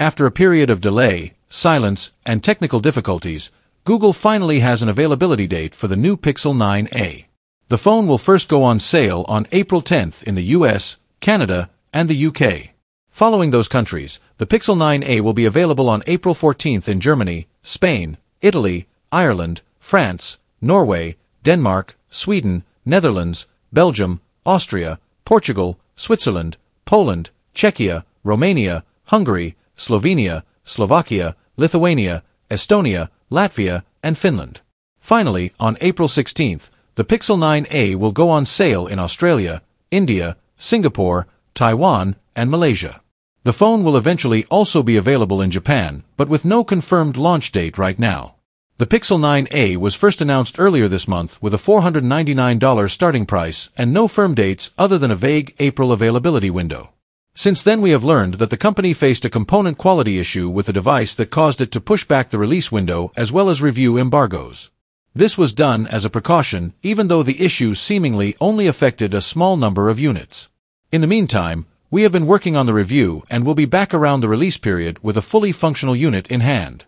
After a period of delay, silence, and technical difficulties, Google finally has an availability date for the new Pixel 9a. The phone will first go on sale on April 10th in the US, Canada, and the UK. Following those countries, the Pixel 9a will be available on April 14th in Germany, Spain, Italy, Ireland, France, Norway, Denmark, Sweden, Netherlands, Belgium, Austria, Portugal, Switzerland, Poland, Czechia, Romania, Hungary, Slovenia, Slovakia, Lithuania, Estonia, Latvia, and Finland. Finally, on April 16th, the Pixel 9a will go on sale in Australia, India, Singapore, Taiwan, and Malaysia. The phone will eventually also be available in Japan, but with no confirmed launch date right now. The Pixel 9a was first announced earlier this month with a $499 starting price and no firm dates other than a vague April availability window. Since then we have learned that the company faced a component quality issue with the device that caused it to push back the release window as well as review embargoes. This was done as a precaution, even though the issue seemingly only affected a small number of units. In the meantime, we have been working on the review and will be back around the release period with a fully functional unit in hand.